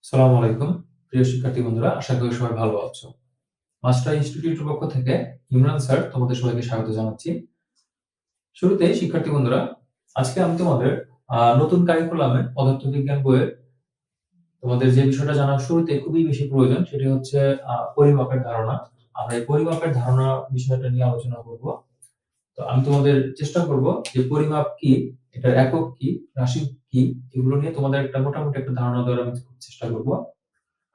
আসসালামু আলাইকুম প্রিয় শিক্ষার্থী বন্ধুরা, আশা করি সবাই ভালো আছো। মাস্টার ইনস্টিটিউটের পক্ষ থেকে ইমরান স্যার তোমাদের সবাইকে স্বাগত জানাচ্ছি। শুরুতেই শিক্ষার্থী বন্ধুরা, আজকে আমি তোমাদের নতুন কারিকুলামে পদার্থবিজ্ঞান বইয়ের তোমাদের যে বিষয়টা জানার শুরুতে খুবই বেশি প্রয়োজন সেটি হচ্ছে পরিমাপের ধারণা। আমরা এই পরিমাপের ধারণা বিষয়টা নিয়ে আলোচনা করব। তো আমি তোমাদের চেষ্টা করব যে পরিমাপ কি, এটার একক কি, রাশি কি, এগুলো নিয়ে তোমাদের একটা মোটামুটি একটা ধারণা দেওয়ার আমি চেষ্টা করব।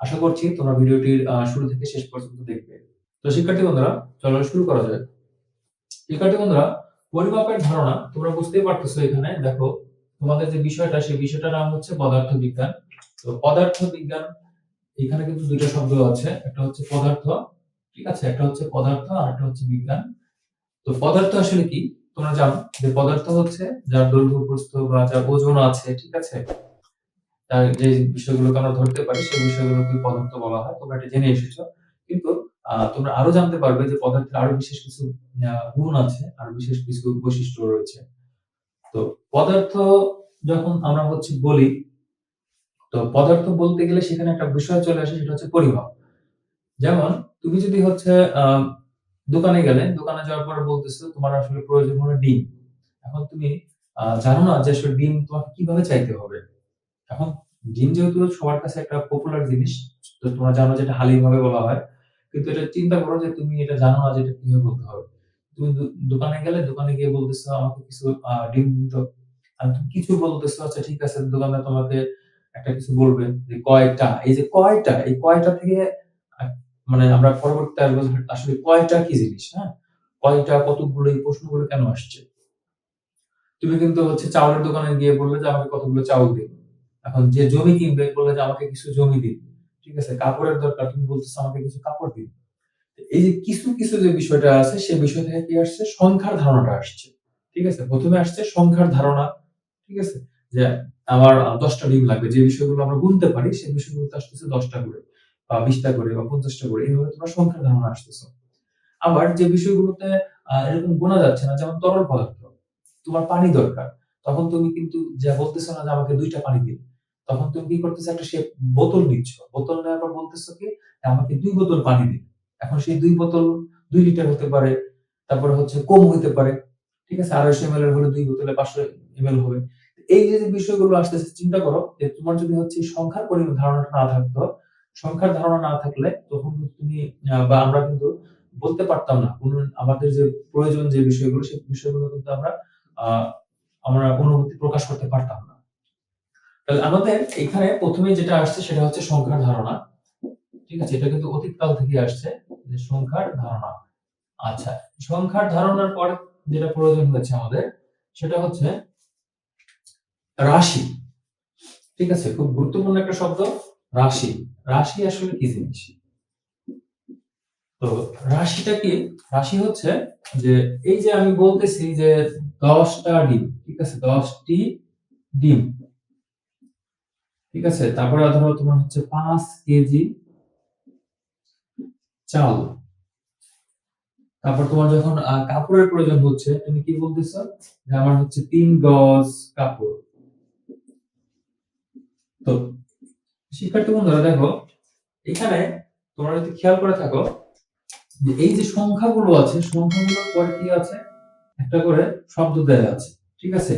আশা করছি তোমরা ভিডিওটির শুরু থেকে শেষ পর্যন্ত দেখবে। তো শিক্ষার্থী বন্ধুরা, চলো শুরু করা যাক। শিক্ষার্থী বন্ধুরা, পরিমাপের ধারণা তোমরা বুঝতেই পারতেছো। এখানে দেখো, তোমাদের যে বিষয়টা সেই বিষয়টার নাম হচ্ছে পদার্থবিজ্ঞান। তো পদার্থবিজ্ঞান, এখানে কিন্তু দুইটা শব্দ আছে, একটা হচ্ছে পদার্থ, ঠিক আছে, একটা হচ্ছে পদার্থ আর একটা হচ্ছে বিজ্ঞান। তো পদার্থ আসলে কি তোমরা জানো যে পদার্থ হচ্ছে যার দৈর্ঘ্য প্রস্থ বা যার ওজন আছে, ঠিক আছে, তার যে বিষয়গুলোকে আমরা ধরতে পারি সেই বিষয়গুলোকে পদার্থ বলা হয়। তোমরা এটা জেনে এসেছো। কিন্তু তোমরা আরো জানতে পারবে যে পদার্থের আরো বিশেষ কিছু গুণ আছে, আরো বিশেষ কিছু বৈশিষ্ট্য রয়েছে। তো পদার্থ যখন আমরা বলি, তো পদার্থ বলতে গেলে সেখানে একটা বিষয় চলে আসে, সেটা হচ্ছে পরিমাপ। যেমন তুমি যদি দোকানে গেলে, দোকানে যাওয়ার পরে বলতেছো তোমার আসলে প্রয়োজন হলো ডিম। এখন তুমি জানো না যে আসলে ডিম তোমাকে কিভাবে চাইতে হবে। এখন জিন যেহেতু সবার কাছে একটা পপুলার জিনিস, তো তোমরা জানো যে এটা হালিম ভাবে বলা হয়। কিন্তু এটা চিন্তা করো যে তুমি এটা জানো না যে এটা কিভাবে বলতে হবে। তুমি দোকানে গেলে, দোকানে গিয়ে বলতেছো আমাকে কিছু ডিম দিন তো। আর তুমি কিছু বলতেছো, আচ্ছা ঠিক আছে, দোকানদার তোমাকে একটা কিছু বলবে যে কয়টা, এই যে কয়টা, এই কয়টা থেকে আ মানে আমরা পরবর্তীতে আসবো যে আসলে কয়টা কি জিনিস, হ্যাঁ? কয়টা, কতগুলো, এই প্রশ্নগুলো কেন আসছে? তুমি কিন্তু চাউলের দোকানে গিয়ে বললে যে আমাকে কতগুলো চাউল দিন। এখন যে জমি কিনবে বললে যে আমাকে কিছু জমি দিন। ঠিক আছে? কাপড়ের দরকার, তুমি বলতেছো আমাকে কিছু কাপড় দিন। এই যে কিছু যে বিষয়টা আছে সেই বিষয় থেকে কি আসছে? সংখ্যার ধারণাটা আসছে। ঠিক আছে? ১ম এ আসছে সংখ্যার ধারণা। ঠিক আছে? যে আমার ১০ টা ডিম লাগবে। যে বিষয়গুলো আমরা গুনতে পারি সেই বিষয়গুলোতে আসতেছে ১০ টা করে বা ২০ টা করে বা ৫০ টা করে। এভাবে তোমার সংখ্যার ধারণা আসতেছে। আবার যে বিষয়গুলোতে এরকম গোনা যাচ্ছে না, যেমন তরল পদার্থ। তোমার পানি দরকার। তখন তুমি কিন্তু যা বলতেছো না যে আমাকে ২ টা পানি দিন। তখন তুমি কি করতেছো? একটা বোতল নিচ্ছ। বোতল নেওয়ার পর বলতেছো কি আমাকে ২ বোতল পানি দিন। এখন সেই ২ বোতল ২ লিটার হতে পারে। তারপরে কম হইতে পারে। ঠিক আছে? ২৫০ এমএল এর হলে ২ বোতলে ৫০০ এমএল হবে। এই যে বিষয়গুলো আসতেছে, চিন্তা করো যে তোমার যদি এই সংখ্যার ধারণাটা না থাকতো, সংখ্যার ধারণা না থাকলে তখন কিন্তু তুমি বা আমরা কিন্তু বলতে পারতাম না। আমাদের যে প্রয়োজন যে বিষয়গুলো সেই বিষয়গুলো কিন্তু আ আমরা অনুভূতি প্রকাশ করতে পারতাম না। তাহলে আমাদের এখানে ১ম এ যেটা আসছে সেটা হচ্ছে সংখ্যার ধারণা। ঠিক আছে? এটা কিন্তু অতীতকাল থেকেই আসছে যে সংখ্যার ধারণা। আচ্ছা, সংখ্যার ধারণার পরে যেটা প্রয়োজন হয়েছে আমাদের সেটা হচ্ছে রাশি। ঠিক আছে? খুব গুরুত্বপূর্ণ একটা শব্দ, রাশি। রাশি আসলে কি জিনিস? তো রাশিটা কি? রাশি হচ্ছে যে এই যে আমি বলতেছি যে ১০ টা ডিম, ঠিক আছে? ১০ টি ডিম। ঠিক আছে? তারপরে ধরো তোমার ৫ কেজি চাল। তারপর তোমার যখন কাপড়ের প্রয়োজন হচ্ছে, তুমি কি বলতেছ? যে আমার ৩ গজ কাপড়। তো শিক্ষার্থী বন্ধুরা দেখো, এখানে তোমরা যদি খেয়াল করে থাকো যে এই যে সংখ্যাগুলো আছে, সংখ্যাগুলোর পরে কি আছে? একটা করে শব্দ দেয়া আছে। ঠিক আছে?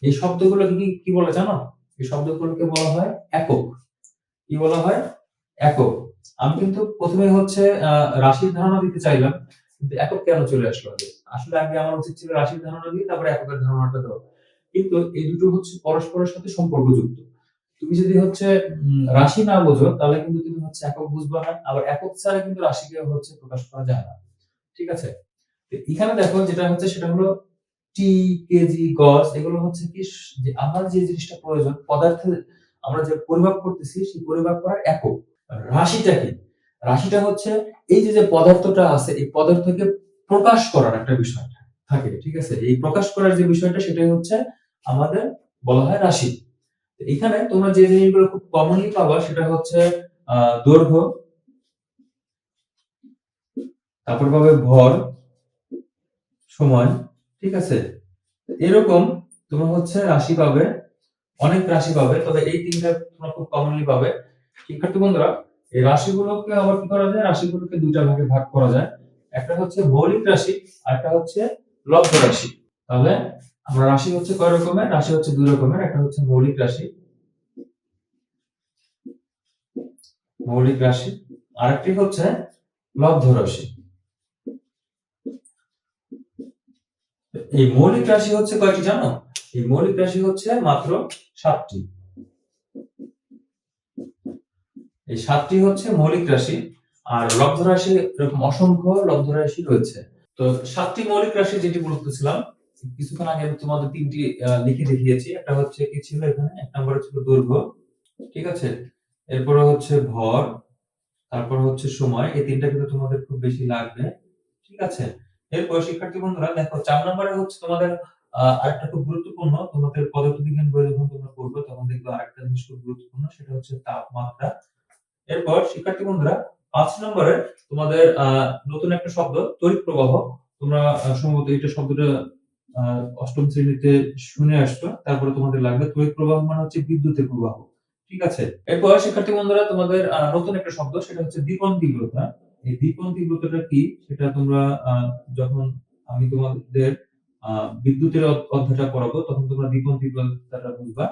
এই শব্দগুলোকে কি বলে জানো? এই শব্দগুলোকে বলা হয় একক। কি বলা হয়? একক। আমি কিন্তু ১ম এ রাশির ধারণা দিতে চাইলাম। কিন্তু একক কেন চলে আসলো আগে? আসলে আগে আমার উচিত ছিল রাশির ধারণা দিয়ে তারপরে এককের ধারণাটা দেওয়া। কিন্তু এই দুটো পরস্পরের সাথে সম্পর্কযুক্ত। তুমি যদি রাশি না বোঝো তাহলে কিন্তু তুমি একক বুঝবা না। আবার একক ছাড়া কিন্তু রাশিকে প্রকাশ করা যায় না। ঠিক আছে? তো এখানে দেখো যেটা সেটা হলো টি, কেজি, গজ, এগুলো কি যে আমার যে জিনিসটা প্রয়োজন পদার্থে আমরা যে পরিমাপ করতেছি সেই পরিমাপ করার একক। রাশিটা কি? রাশিটা এই যে পদার্থটা আছে এই পদার্থকে প্রকাশ করার একটা বিষয় থাকে। ঠিক আছে? এই প্রকাশ করার যে বিষয়টা সেটাই আমাদের বলা হয় রাশি। এখানে তোমরা যে জিনিসগুলো খুব কমনলি পাবা সেটা দৈর্ঘ্য, তারপর পাবে ভর, সময়। ঠিক আছে? এরকম তোমরা রাশি পাবে, অনেক রাশি পাবে। তবে এই ৩ টা তোমরা খুব কমনলি পাবে। শিক্ষার্থী বন্ধুরা, এই রাশিগুলোকে আবার কি করা যায়, রাশিগুলোকে দুইটা ভাগে ভাগ করা যায়। একটা হচ্ছে মৌলিক রাশি আর একটা হচ্ছে লব্ধ রাশি। তাহলে আমরা রাশি হচ্ছে কয় রকমের, রাশি হচ্ছে দুই রকমের, একটা হচ্ছে মৌলিক রাশি, মৌলিক রাশি, আরেকটি হচ্ছে লব্ধ রাশি। এই মৌলিক রাশি হচ্ছে কয়টি জানো? এই মৌলিক রাশি হচ্ছে মাত্র 7টি। এই 7টি হচ্ছে মৌলিক রাশি, আর লব্ধ রাশি এরকম অসংখ্য লব্ধ রাশি রয়েছে। তো 7টি মৌলিক রাশি যেটি বলতেছিলাম কিছুক্ষণ আগে আমি তোমাদের 3টি লিখে দেখিয়েছি। একটা হচ্ছে কি ছিল এখানে, এক নম্বরে ছিল দৈর্ঘ্য, ঠিক আছে, এরপরে হচ্ছে ভর, তারপর হচ্ছে সময়। এই তিনটা কিন্তু তোমাদের খুব বেশি লাগবে, ঠিক আছে। এরপর শিক্ষার্থী বন্ধুরা দেখো 4 নম্বরে হচ্ছে তোমাদের আরেকটা খুব গুরুত্বপূর্ণ, তোমাদের পদার্থবিজ্ঞান বই যখন তোমরা পড়বে তখন দেখবে আরেকটা জিনিস খুব গুরুত্বপূর্ণ, সেটা হচ্ছে তাপমাত্রা। এরপর শিক্ষার্থী বন্ধুরা 5 নম্বরে তোমাদের নতুন একটা শব্দ তড়িৎ প্রবাহ। তোমরা সম্ভবত এটা শব্দটা অষ্টম শ্রেণীতে শুনে আসছো। তারপরে তোমাদের লাগবে তড়িৎ প্রবাহ মানে হচ্ছে বিদ্যুতের প্রবাহ, ঠিক আছে। এরপর শিক্ষার্থী বন্ধুরা তোমাদের নতুন একটা শব্দ, সেটা হচ্ছে দীপন তীব্রতা। এই দীপন তীব্রতাটা কি সেটা তোমরা যখন আমি তোমাদের বিদ্যুতের অধ্যায়টা পড়াবো তখন তোমরা দীপন তীব্রতাটা বুঝবা।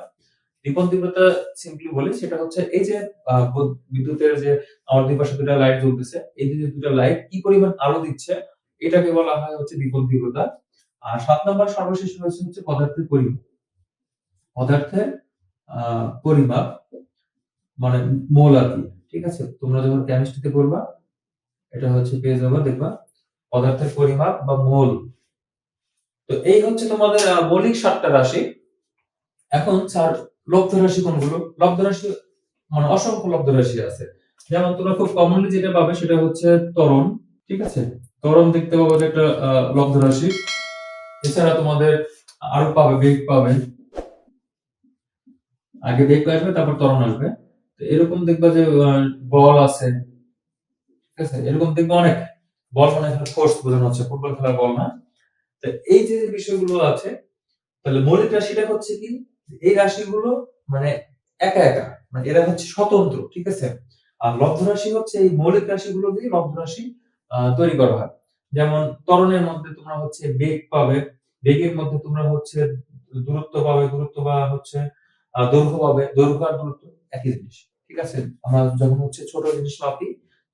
দীপন তীব্রতা সিম্পলি বলি সেটা হচ্ছে এই যে বিদ্যুতের যে আমার দুই পাশে দুটো লাইট জ্বলতেছে, এই যে দুটো লাইট কি পরিমাণ আলো দিচ্ছে এটাকে বলা হয় হচ্ছে দীপন তীব্রতা। আর 7 নম্বর সর্বশেষ রয়েছে হচ্ছে পদার্থের পরিমাপ। পদার্থের পরিমাপ মানে মোল আর কি, ঠিক আছে। তোমরা যখন কেমিস্ট্রিতে পড়বা এটা হচ্ছে পেয়ে যাবে, দেখবা পদার্থের পরিমাপ বা মোল। তো এই হচ্ছে তোমাদের মৌলিক 7টা রাশি। এখন স্যার লব্ধ রাশি কোনগুলো? লব্ধ রাশি মানে অসংখ্য লব্ধ রাশি আছে। যেমন তোমরা খুব কমনলি যেটা পাবে সেটা হচ্ছে ত্বরণ, ঠিক আছে। ত্বরণ দেখতে পাবো যে একটা লব্ধ রাশি। এছাড়া তোমাদের আরো পাবে, বেগ পাবে, আগে বেগ আসবে তারপর ত্বরণ আসবে। তো এরকম দেখবা যে বল আছে, ঠিক আছে, এরকম দেখবা অনেক। বল মানে এখানে ফোর্স বোঝানো হচ্ছে, ফুটবল খেলার বল না। তো এই যে বিষয়গুলো আছে, তাহলে মৌলিক রাশিটা হচ্ছে কি, এই রাশিগুলো মানে একা একা, মানে এরা হচ্ছে স্বতন্ত্র, ঠিক আছে। আর লব্ধ রাশি হচ্ছে এই মৌলিক রাশিগুলো দিয়ে লব্ধ রাশি তৈরি করা হয়। যেমন ত্বরণের মধ্যে তোমরা হচ্ছে বেগ পাবে, বেগের মধ্যে তোমরা হচ্ছে দূরত্ব পাবে, দূরত্ব বা হচ্ছে দৈর্ঘ্য পাবে, দৈর্ঘ্য আর দূরত্ব একই জিনিস, ঠিক আছে। আমরা যখন হচ্ছে ছোট জিনিস মাপি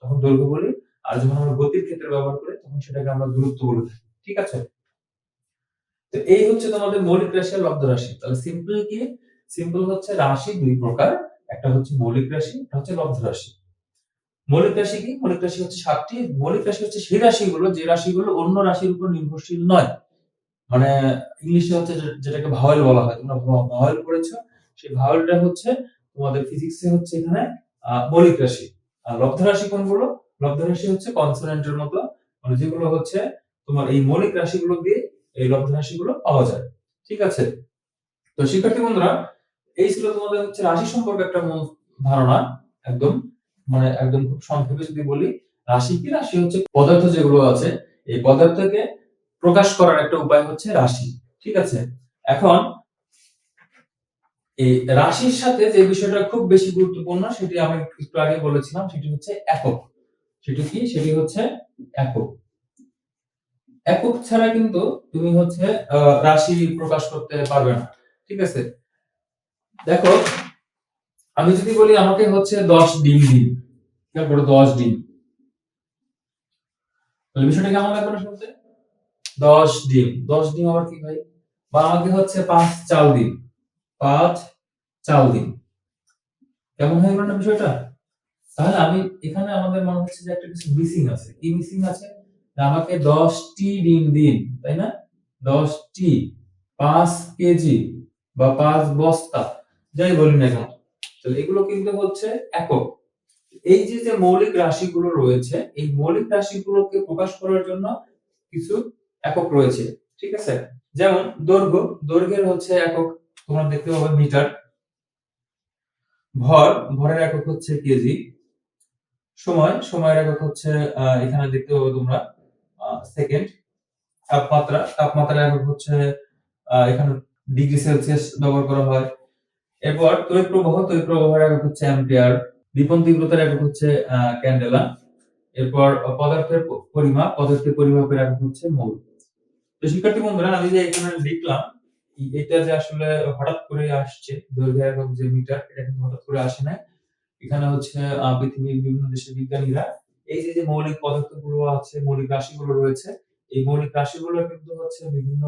তখন দৈর্ঘ্য বলি, আর যখন আমরা গতির ক্ষেত্রে ব্যবহার করি তখন সেটাকে আমরা দূরত্ব বলে থাকি, ঠিক আছে। তো এই হচ্ছে তোমাদের মৌলিক রাশি আর লব্ধ রাশি। তাহলে সিম্পল কি, সিম্পল হচ্ছে রাশি দুই প্রকার, একটা হচ্ছে মৌলিক রাশি, একটা হচ্ছে লব্ধ রাশি। মৌলিক রাশি কি, মৌলিক রাশি হচ্ছে 7টি। মৌলিক রাশি হচ্ছে সেই রাশিগুলো যে রাশিগুলো অন্য রাশির উপর নির্ভরশীল নয়, মানে ইংলিশে হচ্ছে যেটাকে ভাওয়েল বলা হয়। তোমরা ভাওয়েল পড়েছো, সেই ভাওয়েলটা হচ্ছে তোমাদের ফিজিক্সে হচ্ছে এখানে মৌলিক রাশি। আর লব্ধ রাশি কোনগুলো? লব্ধ রাশি হচ্ছে কনসোনেন্টের মতো, মানে যেগুলো হচ্ছে তোমার এই মৌলিক রাশিগুলো দিয়ে এই লব্ধ রাশিগুলো পাওয়া যায়, ঠিক আছে। তো শিক্ষার্থী বন্ধুরা, এই ছিল তোমাদের হচ্ছে রাশি সম্পর্কে একটা মূল ধারণা। একদম মানে একদম খুব সংক্ষেপে যদি বলি, রাশি কি, রাশি হচ্ছে পদার্থ যেগুলো আছে এই পদার্থকে প্রকাশ করার একটা উপায় হচ্ছে রাশি, ঠিক আছে। এখন এই রাশির সাথে যে বিষয়টা খুব বেশি গুরুত্বপূর্ণ সেটি আমি একটু আগে বলেছিলাম, সেটি হচ্ছে একক। সেটি কি, সেটি হচ্ছে একক। একক ছাড়া কিন্তু তুমি হচ্ছে রাশি প্রকাশ করতে পারবে না, ঠিক আছে। দেখো আমি যদি বলি আমাকে হচ্ছে 10 ডিম দিন, তারপরে 10 ডিম, তাহলে বিষয়টা কেমন লাগবে না শুনতে? 10 ডিম, 10 ডিম আবার কি ভাই? বা আমাকে হচ্ছে 5 চাল দিন, 5 চাল দিন, কেমন হয়ে গেল না বিষয়টা? তাহলে আমি এখানে আমাদের মনে হচ্ছে যে একটা কিছু মিসিং আছে। কি মিসিং আছে? যে আমাকে 10টি ডিম দিন, তাই না? 10টি, 5 কেজি বা 5 বস্তা, যাই বলি না কেন, তাহলে এগুলো কিন্তু হচ্ছে একক। এই যে যে মৌলিক রাশিগুলো রয়েছে এই মৌলিক রাশিগুলোকে প্রকাশ করার জন্য কিছু একক রয়েছে, ঠিক আছে। যেমন দৈর্ঘ্য, দৈর্ঘ্যের হচ্ছে একক তোমরা দেখতে পাবে মিটার। ভর, ভরের একক হচ্ছে কেজি। সময়, সময়ের একক হচ্ছে এখানে দেখতে পাবে তোমরা সেকেন্ড। তাপমাত্রা, তাপমাত্রার একক হচ্ছে এখানে ডিগ্রি সেলসিয়াস ব্যবহার করা হয়। এরপর তড়িৎ প্রবাহ, তড়িৎ প্রবাহের একক হচ্ছে অ্যাম্পিয়ার। দীপন তীব্রতার একক হচ্ছে ক্যান্ডেলা। এরপর পদার্থের পরিমাপ, পদার্থের পরিমাপের একক হচ্ছে মোল। তো শিক্ষার্থী বন্ধুরা, আমি যে এখানে লিখলাম এটা যে আসলে হঠাৎ করে আসছে, দৈর্ঘ্যের একক যে মিটার, এটা কিন্তু হঠাৎ করে আসে নাই। এখানে হচ্ছে পৃথিবীর বিভিন্ন দেশের বিজ্ঞানীরা এই যে মৌলিক পদার্থগুলো আছে, মৌলিক রাশিগুলো রয়েছে, এই মৌলিক রাশিগুলো কিন্তু হচ্ছে বিভিন্ন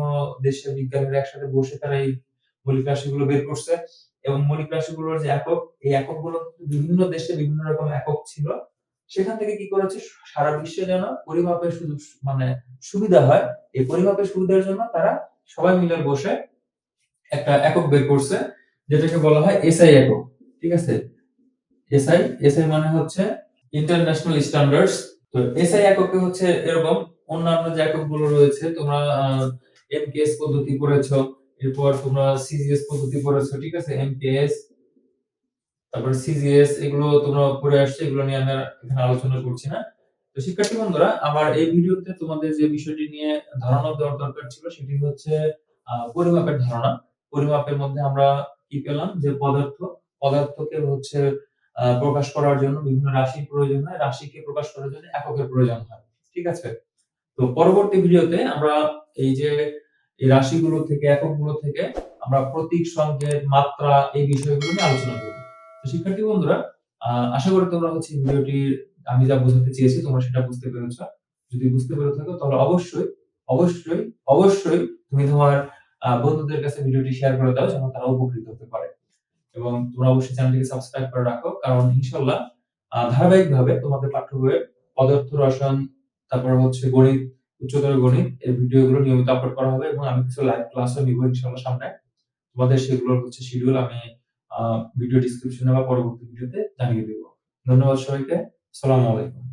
দেশের বিজ্ঞানীরা একসাথে বসে তারা এই মৌলিক রাশিগুলো বের করছে। এবং মৌলিক রাশিগুলোর যে একক, এই এককগুলো বিভিন্ন দেশে বিভিন্ন রকম একক ছিল। সেখান থেকে কি করেছে, সারা বিশ্বে যেন পরিমাপের সুযোগ মানে সুবিধা হয়, এই পরিমাপের সুবিধার জন্য তারা সবাই মিলে বসে একটা একক বের করছে, যেটাকে বলা হয় এসআই একক। ঠিক আছে? এসআই মানে হচ্ছে ইন্টারন্যাশনাল স্ট্যান্ডার্ডস। তো এসআই এককে হচ্ছে এরকম, অন্যান্য যে এককগুলো রয়েছে তোমরা এমকেএস পদ্ধতি পড়েছো, এরপর তোমরা সিজিএস পদ্ধতি পড়েছো। ঠিক আছে? এমকেএস, তারপর সিজিএস, এগুলো তোমরা পড়ে আসছো, এগুলো নিয়ে আমি এখানে আলোচনা করছি না। তো শিক্ষার্থী বন্ধুরা, আমার এই ভিডিওতে তোমাদের যে বিষয়টি নিয়ে ধারণা দেওয়ার দরকার ছিল সেটি হচ্ছে পরিমাপের ধারণা। পরিমাপের মধ্যে আমরা কি পেলাম, যে পদার্থকে হচ্ছে প্রকাশ করার জন্য বিভিন্ন রাশির প্রয়োজন হয়, রাশিকে প্রকাশ করার জন্য এককের প্রয়োজন হয়। ঠিক আছে? তো পরবর্তী ভিডিওতে আমরা এই যে এই রাশিগুলো থেকে, এককগুলো থেকে আমরা প্রতীক, সংকেত, মাত্রা, এই বিষয়গুলো নিয়ে আলোচনা করব। তো শিক্ষার্থী বন্ধুরা, আশা করি তোমরা হচ্ছে ভিডিওটি আমি যা বোঝাতে চেয়েছি তোমরা সেটা বুঝতে পেরেছো। যদি বুঝতে পেরে থাকো তাহলে অবশ্যই তুমি তোমার বন্ধুদের কাছে ভিডিওটি শেয়ার করে দাও যেন তারা উপকৃত হতে পারে। এবং তোমরা অবশ্যই চ্যানেলটিকে সাবস্ক্রাইব করে রাখো, কারণ ইনশাআল্লাহ ধারাবাহিকভাবে তোমাদের পাঠ্য বইয়ে পদার্থ রসায়ন, তারপর হচ্ছে গণিত, উচ্চতর গণিত এর ভিডিওগুলো নিয়মিত আপলোড করা হবে এবং আমি কিছু লাইভ ক্লাসও নিব ইনশাআল্লাহ সামনে। তোমাদের সেগুলোর হচ্ছে শিডিউল আমি ভিডিও ডেসক্রিপশনে বা পরবর্তী ভিডিওতে জানিয়ে দেব। ধন্যবাদ সবাইকে। আসসালামু আলাইকুম।